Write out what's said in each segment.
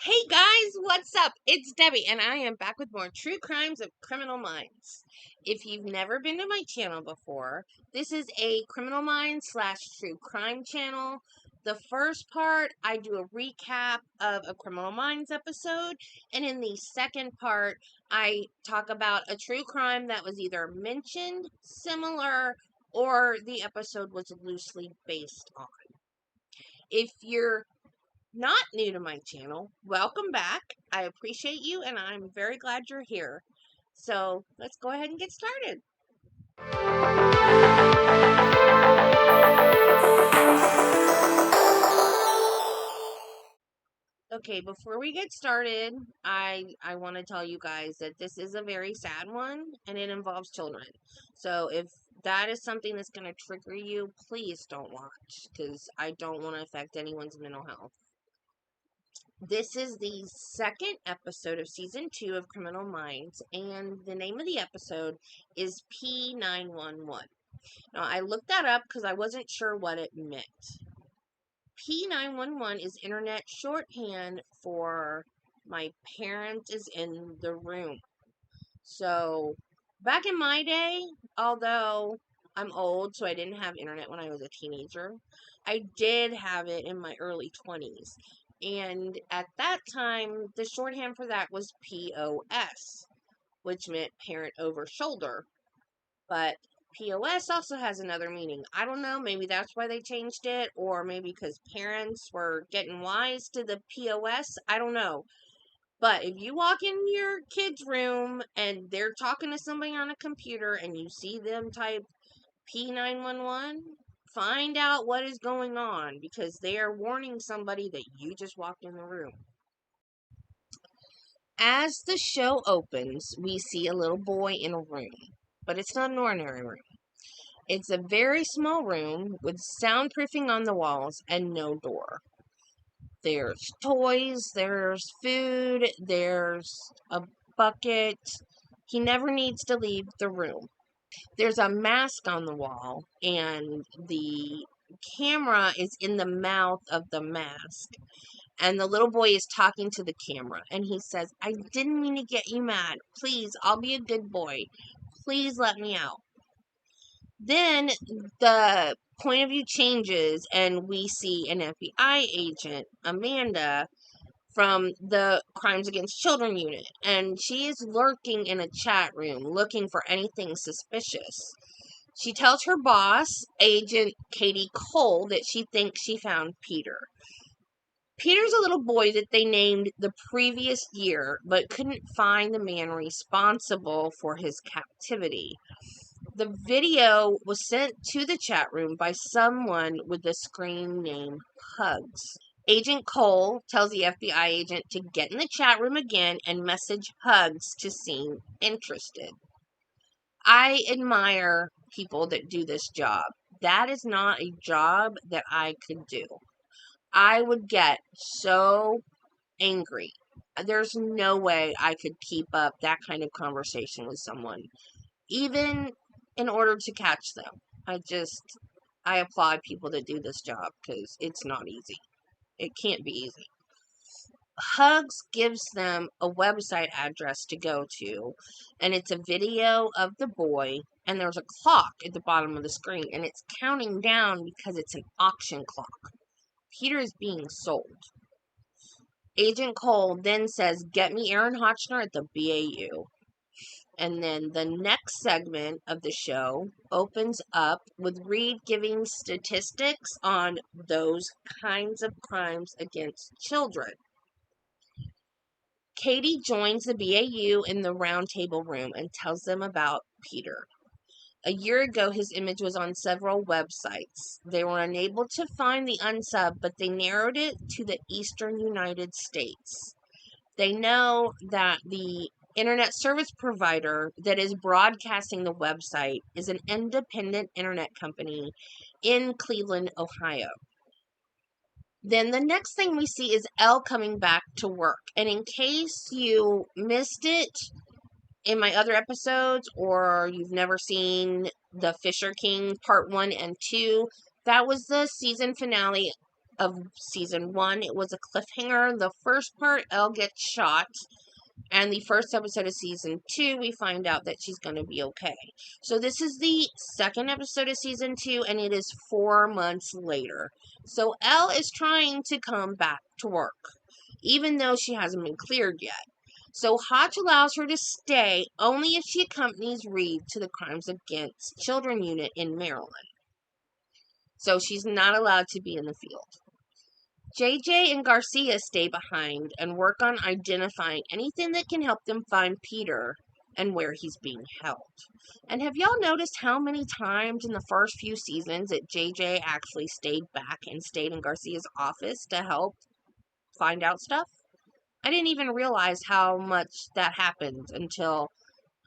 Hey guys, what's up? It's Debbie, and I am back with more True Crimes of Criminal Minds. If you've never been to my channel before, this is a Criminal Minds / True Crime channel. The first part, I do a recap of a Criminal Minds episode, and in the second part, I talk about a true crime that was either mentioned, similar, or the episode was loosely based on. If you're not new to my channel, welcome back. I appreciate you and I'm very glad you're here. So let's go ahead and get started. Okay, before we get started, I want to tell you guys that this is a very sad one and it involves children. So if that is something that's going to trigger you, please don't watch because I don't want to affect anyone's mental health. This is the second episode of season 2 of Criminal Minds, and the name of the episode is P911. Now, I looked that up because I wasn't sure what it meant. P911 is internet shorthand for my parent is in the room. So, back in my day, although I'm old, so I didn't have internet when I was a teenager, I did have it in my early 20s. And at that time, the shorthand for that was POS, which meant parent over shoulder. But POS also has another meaning. I don't know, maybe that's why they changed it, or maybe because parents were getting wise to the POS. I don't know. But if you walk in your kid's room and they're talking to somebody on a computer and you see them type P911, find out what is going on because they are warning somebody that you just walked in the room. As the show opens, we see a little boy in a room, but it's not an ordinary room. It's a very small room with soundproofing on the walls and no door. There's toys, there's food, there's a bucket. He never needs to leave the room. There's a mask on the wall, and the camera is in the mouth of the mask. And the little boy is talking to the camera, and he says, "I didn't mean to get you mad. Please, I'll be a good boy. Please let me out." Then the point of view changes, and we see an FBI agent, Amanda, from the Crimes Against Children unit, and she is lurking in a chat room looking for anything suspicious. She tells her boss, Agent Katie Cole, that she thinks she found Peter. Peter's a little boy that they named the previous year, but couldn't find the man responsible for his captivity. The video was sent to the chat room by someone with the screen name Hugs. Agent Cole tells the FBI agent to get in the chat room again and message Hugs to seem interested. I admire people that do this job. That is not a job that I could do. I would get so angry. There's no way I could keep up that kind of conversation with someone, even in order to catch them. I applaud people that do this job because it's not easy. It can't be easy. Hugs gives them a website address to go to, and it's a video of the boy, and there's a clock at the bottom of the screen, and it's counting down because it's an auction clock. Peter is being sold. Agent Cole then says, "Get me Aaron Hotchner at the BAU." And then the next segment of the show opens up with Reed giving statistics on those kinds of crimes against children. Katie joins the BAU in the roundtable room and tells them about Peter. A year ago, his image was on several websites. They were unable to find the unsub, but they narrowed it to the eastern United States. They know that the internet service provider that is broadcasting the website is an independent internet company in Cleveland, Ohio. Then the next thing we see is Elle coming back to work. And in case you missed it in my other episodes, or you've never seen The Fisher King Part 1 and 2, that was the season finale of season 1, it was a cliffhanger. The first part, Elle gets shot. And the first episode of season 2, we find out that she's going to be okay. So this is the second episode of season 2, and it is 4 months later. So Elle is trying to come back to work, even though she hasn't been cleared yet. So Hotch allows her to stay only if she accompanies Reed to the Crimes Against Children unit in Maryland. So she's not allowed to be in the field. JJ and Garcia stay behind and work on identifying anything that can help them find Peter and where he's being held. And have y'all noticed how many times in the first few seasons that JJ actually stayed back and stayed in Garcia's office to help find out stuff? I didn't even realize how much that happened until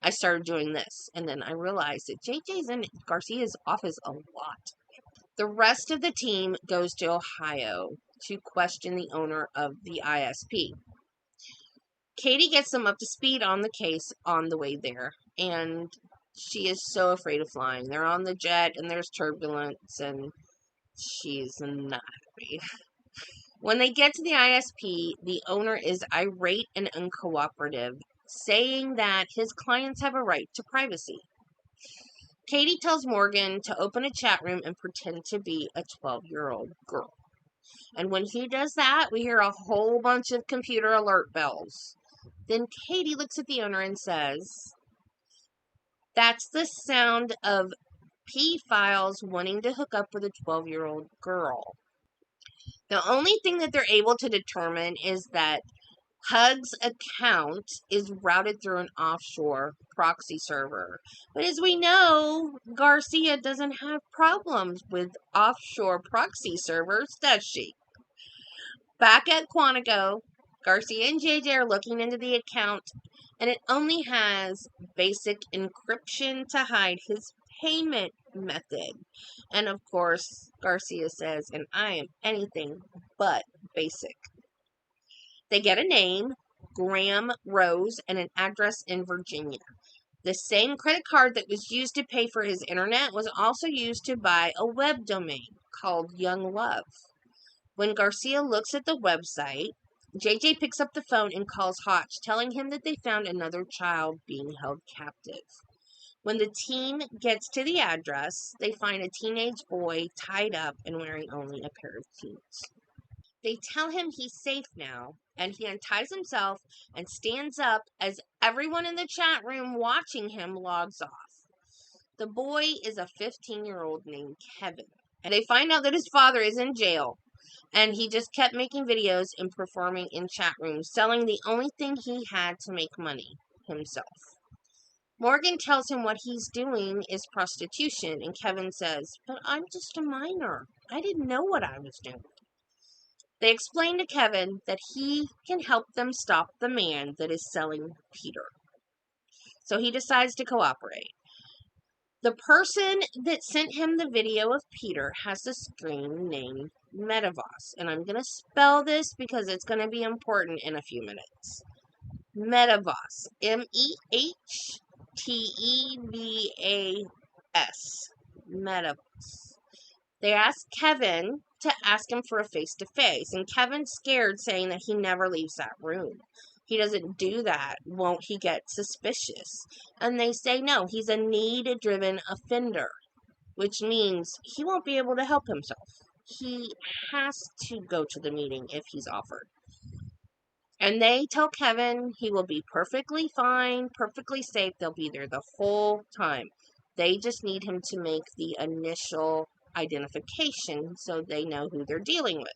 I started doing this. And then I realized that JJ's in Garcia's office a lot. The rest of the team goes to Ohio to question the owner of the ISP. Katie gets them up to speed on the case on the way there, and she is so afraid of flying. They're on the jet, and there's turbulence, and she's not happy. When they get to the ISP, the owner is irate and uncooperative, saying that his clients have a right to privacy. Katie tells Morgan to open a chat room and pretend to be a 12-year-old girl. And when he does that, we hear a whole bunch of computer alert bells. Then Katie looks at the owner and says, "That's the sound of P-Files wanting to hook up with a 12-year-old girl." The only thing that they're able to determine is that Hug's account is routed through an offshore proxy server. But as we know, Garcia doesn't have problems with offshore proxy servers, does she? Back at Quantico, Garcia and JJ are looking into the account, and it only has basic encryption to hide his payment method. And of course, Garcia says, "And I am anything but basic." They get a name, Graham Rose, and an address in Virginia. The same credit card that was used to pay for his internet was also used to buy a web domain called Young Love. When Garcia looks at the website, JJ picks up the phone and calls Hotch, telling him that they found another child being held captive. When the team gets to the address, they find a teenage boy tied up and wearing only a pair of jeans. They tell him he's safe now, and he unties himself and stands up as everyone in the chat room watching him logs off. The boy is a 15-year-old named Kevin, and they find out that his father is in jail, and he just kept making videos and performing in chat rooms, selling the only thing he had to make money, himself. Morgan tells him what he's doing is prostitution, and Kevin says, "But I'm just a minor. I didn't know what I was doing." They explain to Kevin that he can help them stop the man that is selling Peter. So he decides to cooperate. The person that sent him the video of Peter has a screen named Medavos. And I'm going to spell this because it's going to be important in a few minutes. Medavos. Mehtvas. Medavos. They ask Kevin to ask him for a face-to-face, and Kevin's scared, saying that he never leaves that room. He doesn't do that. Won't he get suspicious? And they say no, he's a need-driven offender, which means he won't be able to help himself. He has to go to the meeting if he's offered. And they tell Kevin he will be perfectly fine, perfectly safe. They'll be there the whole time. They just need him to make the initial identification so they know who they're dealing with.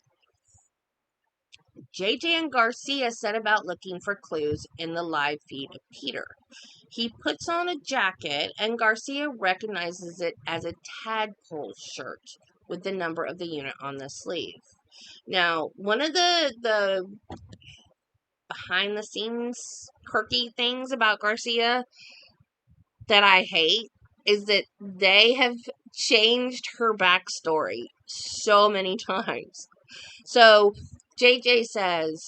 JJ and Garcia set about looking for clues in the live feed of Peter. He puts on a jacket, and Garcia recognizes it as a tadpole shirt with the number of the unit on the sleeve. Now, one of the behind the scenes quirky things about Garcia that I hate is that they have changed her backstory so many times. So JJ says,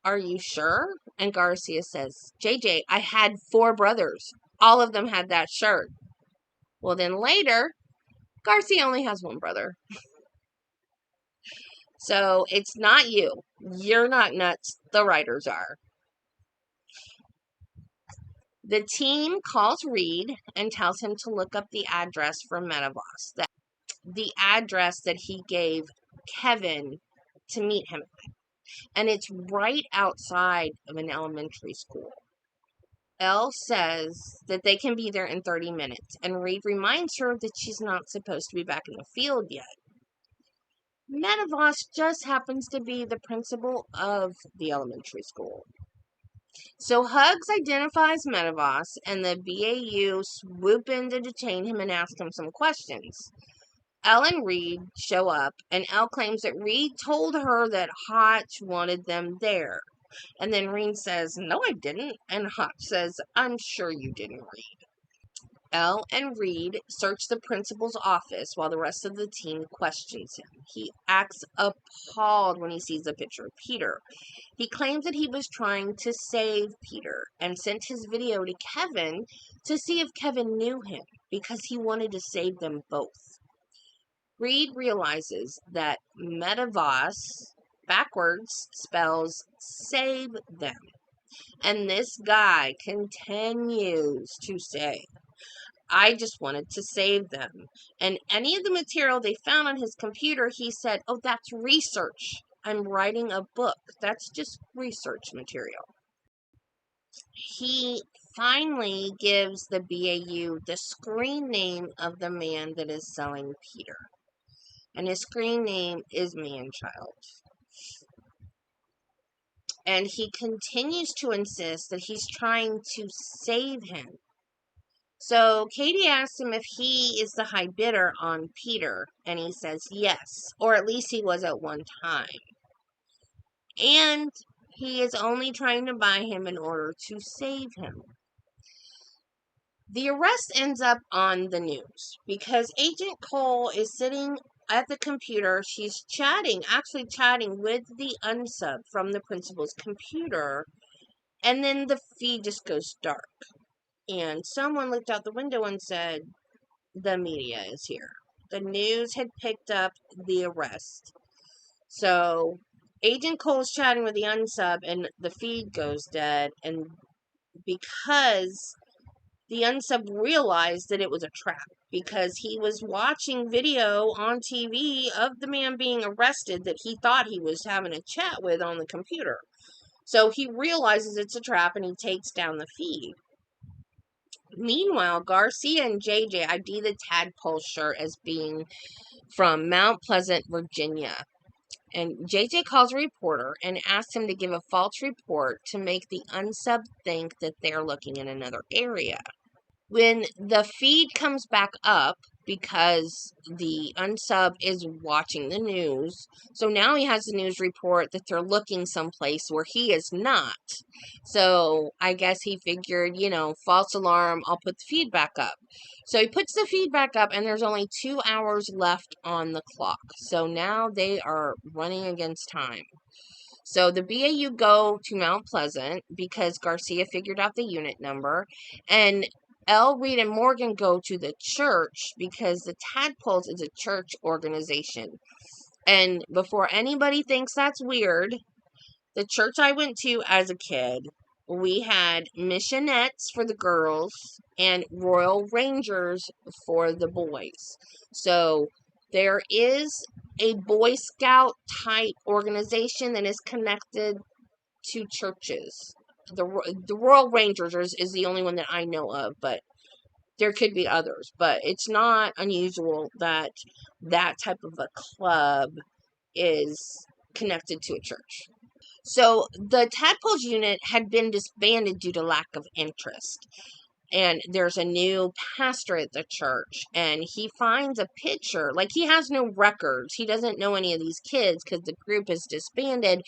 "Are you sure?" And Garcia says, "JJ, I had 4 brothers. All of them had that shirt." Well, then later, Garcia only has 1 brother. So it's not you. You're not nuts. The writers are. The team calls Reed and tells him to look up the address for Metavos. The address that he gave Kevin to meet him at. And it's right outside of an elementary school. Elle says that they can be there in 30 minutes, and Reed reminds her that she's not supposed to be back in the field yet. Metavos just happens to be the principal of the elementary school. So Hugs identifies Metavos, and the BAU swoop in to detain him and ask him some questions. Elle and Reed show up, and Elle claims that Reed told her that Hotch wanted them there. And then Reed says, "No, I didn't." And Hotch says, "I'm sure you didn't, Reed." Elle and Reed search the principal's office while the rest of the team questions him. He acts appalled when he sees a picture of Peter. He claims that he was trying to save Peter and sent his video to Kevin to see if Kevin knew him because he wanted to save them both. Reed realizes that Metavos backwards spells save them. And this guy continues to say, "I just wanted to save them." And any of the material they found on his computer, he said, "Oh, that's research. I'm writing a book. That's just research material." He finally gives the BAU the screen name of the man that is selling Peter. And his screen name is Manchild. And he continues to insist that he's trying to save him. So Katie asks him if he is the high bidder on Peter, and he says yes, or at least he was at one time. And he is only trying to buy him in order to save him. The arrest ends up on the news because Agent Cole is sitting at the computer. She's actually chatting with the unsub from the principal's computer, and then the feed just goes dark. And someone looked out the window and said, "The media is here." The news had picked up the arrest. So Agent Cole's chatting with the unsub, and the feed goes dead. And because the unsub realized that it was a trap, because he was watching video on TV of the man being arrested that he thought he was having a chat with on the computer. So he realizes it's a trap and he takes down the feed. Meanwhile, Garcia and JJ ID the tadpole shirt as being from Mount Pleasant, Virginia. And JJ calls a reporter and asks him to give a false report to make the unsub think that they're looking in another area. When the feed comes back up, because the unsub is watching the news, so now he has the news report that they're looking someplace where he is not. So I guess he figured, false alarm, I'll put the feed back up. So he puts the feed back up, and there's only 2 hours left on the clock. So now they are running against time. So the BAU go to Mount Pleasant because Garcia figured out the unit number, and Elle, Reed, and Morgan go to the church because the Tadpoles is a church organization. And before anybody thinks that's weird, the church I went to as a kid, we had missionettes for the girls and Royal Rangers for the boys. So there is a Boy Scout type organization that is connected to churches. The Royal Rangers is the only one that I know of, but there could be others. But it's not unusual that that type of a club is connected to a church. So the Tadpoles unit had been disbanded due to lack of interest. And there's a new pastor at the church, and he finds a picture. Like, he has no records. He doesn't know any of these kids because the group is disbanded.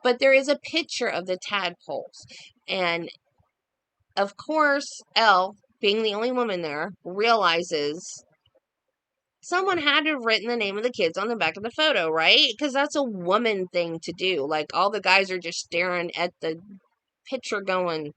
But there is a picture of the Tadpoles. And, of course, Elle, being the only woman there, realizes someone had to have written the name of the kids on the back of the photo, right? Because that's a woman thing to do. Like, all the guys are just staring at the picture going,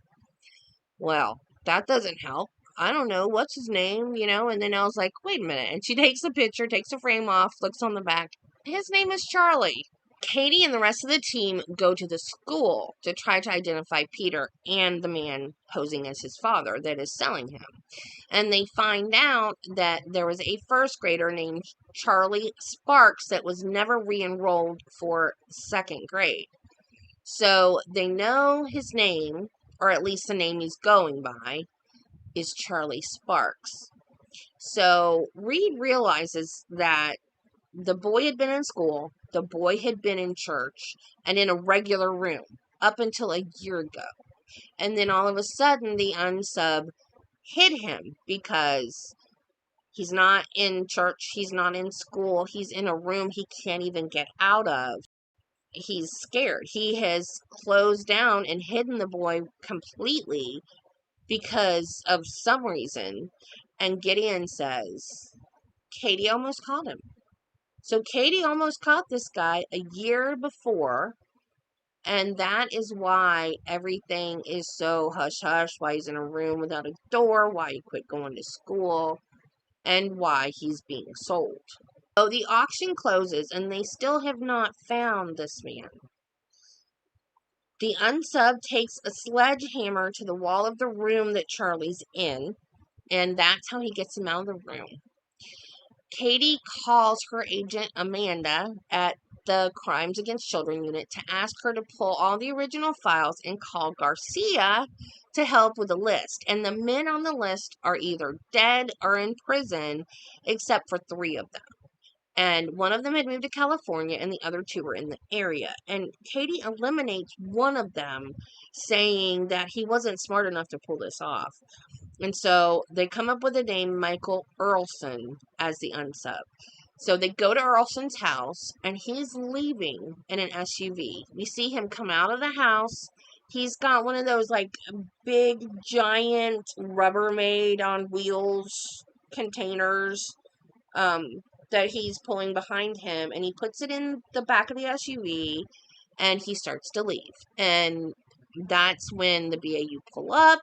well, that doesn't help. I don't know. What's his name? And then I was like, wait a minute. And she takes the picture, takes the frame off, looks on the back. His name is Charlie. Katie and the rest of the team go to the school to try to identify Peter and the man posing as his father that is selling him. And they find out that there was a first grader named Charlie Sparks that was never re-enrolled for second grade. So they know his name, or at least the name he's going by, is Charlie Sparks. So Reed realizes that the boy had been in school, the boy had been in church, and in a regular room up until a year ago. And then all of a sudden, the unsub hid him because he's not in church, he's not in school, he's in a room he can't even get out of. He's scared. He has closed down and hidden the boy completely because of some reason. And Gideon says, Katie almost caught him. So Katie almost caught this guy a year before, and that is why everything is so hush-hush, why he's in a room without a door, why he quit going to school, and why he's being sold. So the auction closes, and they still have not found this man. The unsub takes a sledgehammer to the wall of the room that Charlie's in, and that's how he gets him out of the room. Katie calls her agent Amanda at the Crimes Against Children unit to ask her to pull all the original files and call Garcia to help with the list. And the men on the list are either dead or in prison, except for 3 of them. And one of them had moved to California, and the other 2 were in the area. And Katie eliminates one of them, saying that he wasn't smart enough to pull this off. And so they come up with the name Michael Earlson as the unsub. So they go to Earlson's house, and he's leaving in an SUV. We see him come out of the house. He's got one of those, like, big, giant, Rubbermaid on wheels containers that he's pulling behind him. And he puts it in the back of the SUV, and he starts to leave. And that's when the BAU pull up.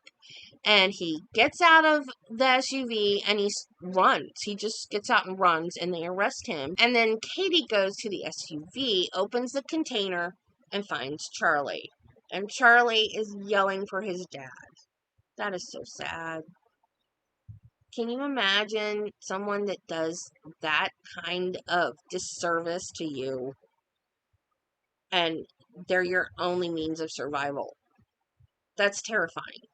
And he gets out of the SUV and he runs. He just gets out and runs, and they arrest him. And then Katie goes to the SUV, opens the container, and finds Charlie. And Charlie is yelling for his dad. That is so sad. Can you imagine someone that does that kind of disservice to you, and they're your only means of survival? That's terrifying.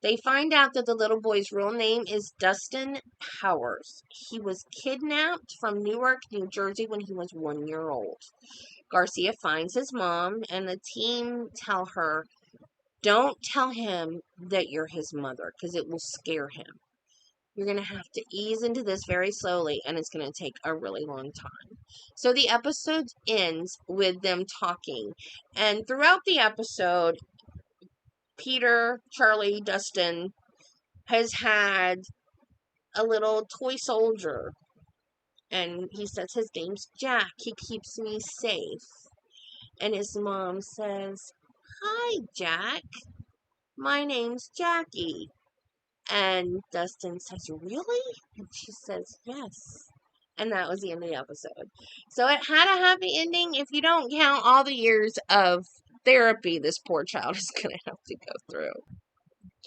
They find out that the little boy's real name is Dustin Powers. He was kidnapped from Newark, New Jersey when he was 1 year old. Garcia finds his mom, and the team tell her, don't tell him that you're his mother, because it will scare him. You're going to have to ease into this very slowly, and it's going to take a really long time. So the episode ends with them talking. And throughout the episode, Peter, Charlie, Dustin has had a little toy soldier, and he says his name's Jack. He keeps me safe. And his mom says, hi, Jack. My name's Jackie. And Dustin says, really? And she says, yes. And that was the end of the episode. So it had a happy ending if you don't count all the years of therapy this poor child is going to have to go through.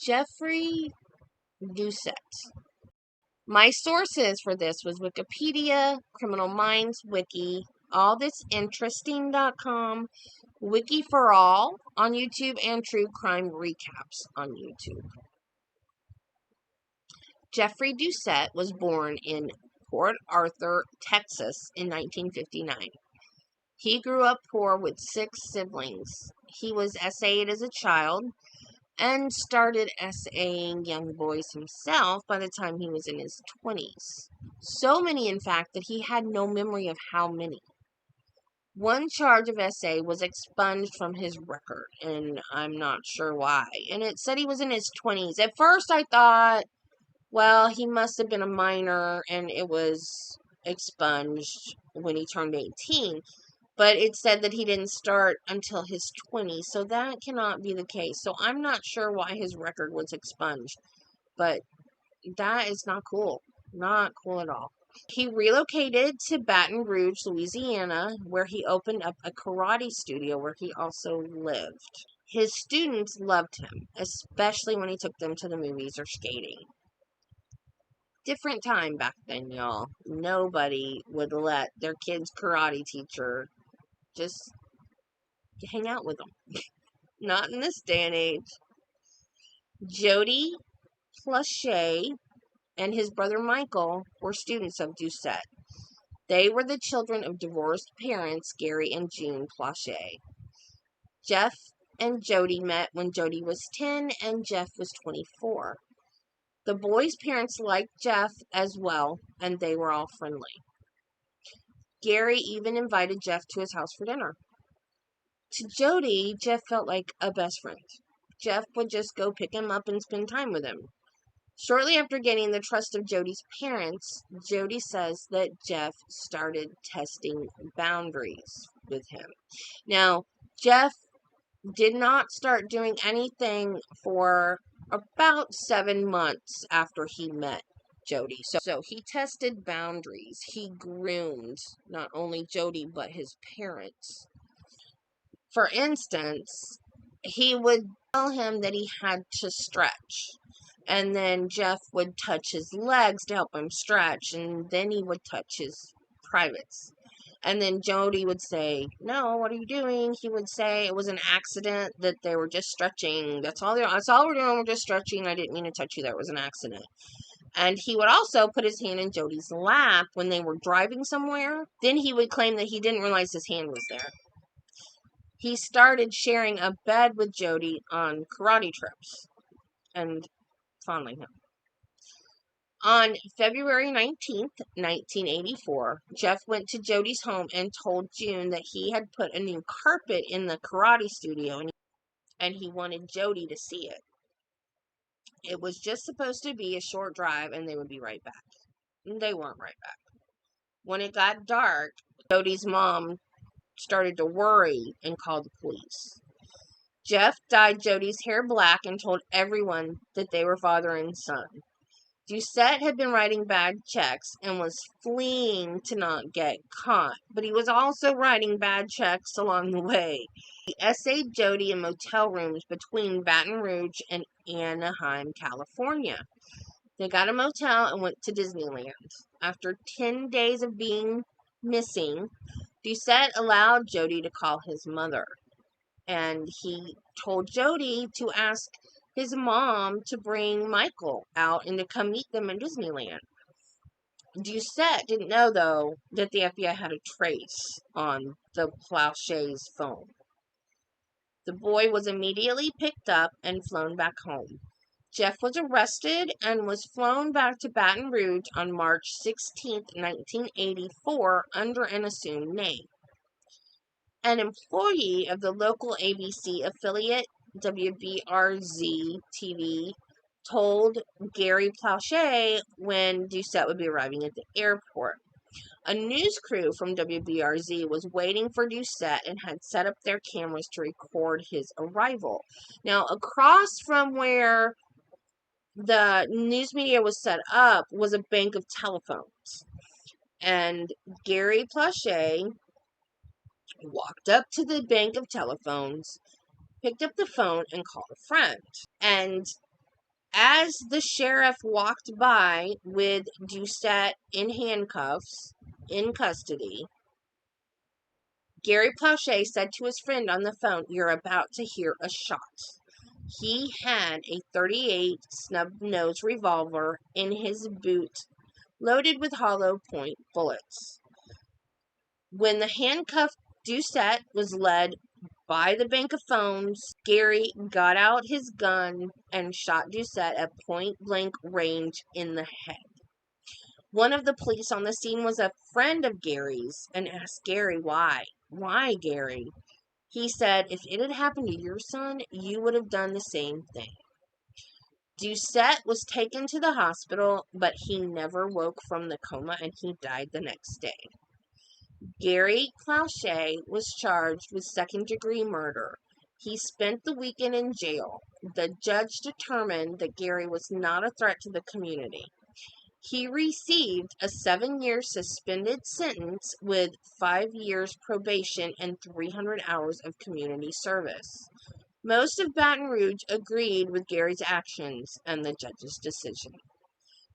Jeffrey Doucet. My sources for this was Wikipedia, Criminal Minds Wiki, allthisinteresting.com, Wiki for All on YouTube, and True Crime Recaps on YouTube. Jeffrey Doucet was born in Port Arthur, Texas in 1959. He grew up poor with 6 siblings. He was SA'd as a child and started SAing young boys himself by the time he was in his 20s. So many, in fact, that he had no memory of how many. One charge of SA was expunged from his record, and I'm not sure why. And it said he was in his 20s. At first I thought, well, he must have been a minor and it was expunged when he turned 18. But it said that he didn't start until his 20s, so that cannot be the case. So I'm not sure why his record was expunged, but that is not cool. Not cool at all. He relocated to Baton Rouge, Louisiana, where he opened up a karate studio where he also lived. His students loved him, especially when he took them to the movies or skating. Different time back then, y'all. Nobody would let their kid's karate teacher just hang out with them. Not in this day and age. Jody Plauche and his brother Michael were students of Doucet. They were the children of divorced parents, Gary and June Plauche. Jeff and Jody met when Jody was 10 and Jeff was 24. The boys' parents liked Jeff as well, and they were all friendly. Gary even invited Jeff to his house for dinner. To Jody, Jeff felt like a best friend. Jeff would just go pick him up and spend time with him. Shortly after gaining the trust of Jody's parents, Jody says that Jeff started testing boundaries with him. Now, Jeff did not start doing anything for about 7 months after he met Jody. So he tested boundaries. He groomed not only Jody, but his parents. For instance, he would tell him that he had to stretch. And then Jeff would touch his legs to help him stretch. And then he would touch his privates. And then Jody would say, "No, what are you doing?" He would say it was an accident, that they were just stretching. That's all we're doing. We're just stretching. I didn't mean to touch you. That was an accident. And he would also put his hand in Jody's lap when they were driving somewhere. Then he would claim that he didn't realize his hand was there. He started sharing a bed with Jody on karate trips and fondling him. On February 19th, 1984, Jeff went to Jody's home and told June that he had put a new carpet in the karate studio and he wanted Jody to see it. It was just supposed to be a short drive and they would be right back. And they weren't right back. When it got dark, Jody's mom started to worry and called the police. Jeff dyed Jody's hair black and told everyone that they were father and son. Doucet had been writing bad checks and was fleeing to not get caught, but he was also writing bad checks along the way. He essayed Jody in motel rooms between Baton Rouge and Anaheim, California. They got a motel and went to Disneyland. After 10 days of being missing, Doucet allowed Jody to call his mother. And he told Jody to ask his mom to bring Michael out and to come meet them in Disneyland. Doucet didn't know, though, that the FBI had a trace on the Plauche's phone. The boy was immediately picked up and flown back home. Jeff was arrested and was flown back to Baton Rouge on March 16, 1984, under an assumed name. An employee of the local ABC affiliate, WBRZ-TV, told Gary Plauche when Doucet would be arriving at the airport. A news crew from WBRZ was waiting for Doucet and had set up their cameras to record his arrival. Now, across from where the news media was set up was a bank of telephones. And Gary Plauche walked up to the bank of telephones, picked up the phone, and called a friend. And as the sheriff walked by with Doucet in handcuffs, in custody, Gary Plauche said to his friend on the phone, "You're about to hear a shot." He had a .38 snub-nose revolver in his boot, loaded with hollow point bullets. When the handcuffed Doucet was led by the bank of phones, Gary got out his gun and shot Doucet at point-blank range in the head. One of the police on the scene was a friend of Gary's and asked Gary why. "Why, Gary?" He said, "If it had happened to your son, you would have done the same thing." Doucet was taken to the hospital, but he never woke from the coma and he died the next day. Gary Plauche was charged with second-degree murder. He spent the weekend in jail. The judge determined that Gary was not a threat to the community. He received a 7-year suspended sentence with 5 years probation and 300 hours of community service. Most of Baton Rouge agreed with Gary's actions and the judge's decision.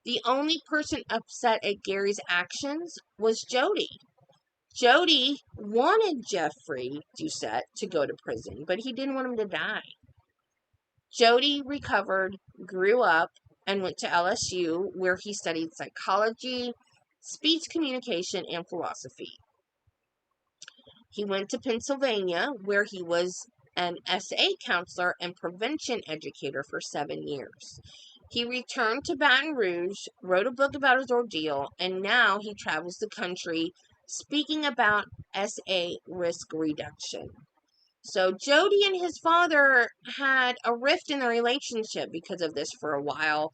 The only person upset at Gary's actions was Jody. Jody wanted Jeffrey Doucet to go to prison, but he didn't want him to die. Jody recovered, grew up, and went to LSU, where he studied psychology, speech communication, and philosophy. He went to Pennsylvania, where he was an SA counselor and prevention educator for 7 years. He returned to Baton Rouge, wrote a book about his ordeal, and now he travels the country speaking about SA risk reduction. So Jody and his father had a rift in the relationship because of this for a while,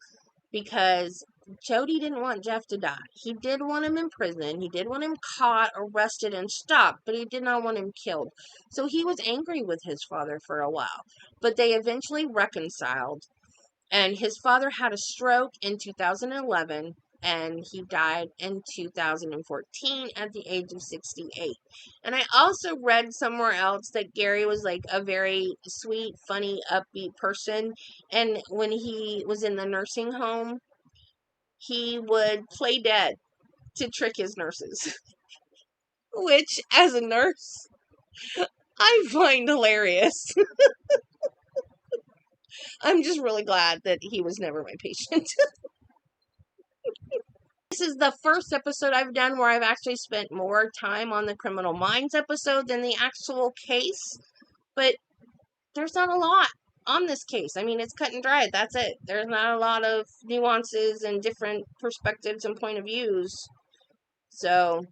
because Jody didn't want Jeff to die. He did want him in prison. He did want him caught, arrested, and stopped, but he did not want him killed. So he was angry with his father for a while. But they eventually reconciled, and his father had a stroke in 2011, and he died in 2014 at the age of 68. And I also read somewhere else that Gary was like a very sweet, funny, upbeat person. And when he was in the nursing home, he would play dead to trick his nurses. Which, as a nurse, I find hilarious. I'm just really glad that he was never my patient. This is the first episode I've done where I've actually spent more time on the Criminal Minds episode than the actual case. But there's not a lot on this case. I mean, it's cut and dried. That's it. There's not a lot of nuances and different perspectives and point of views. So,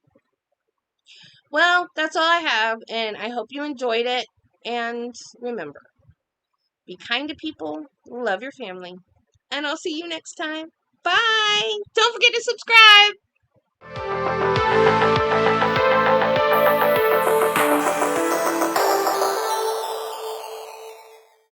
well, that's all I have, and I hope you enjoyed it. And remember, be kind to people, love your family, and I'll see you next time. Bye! Don't forget to subscribe!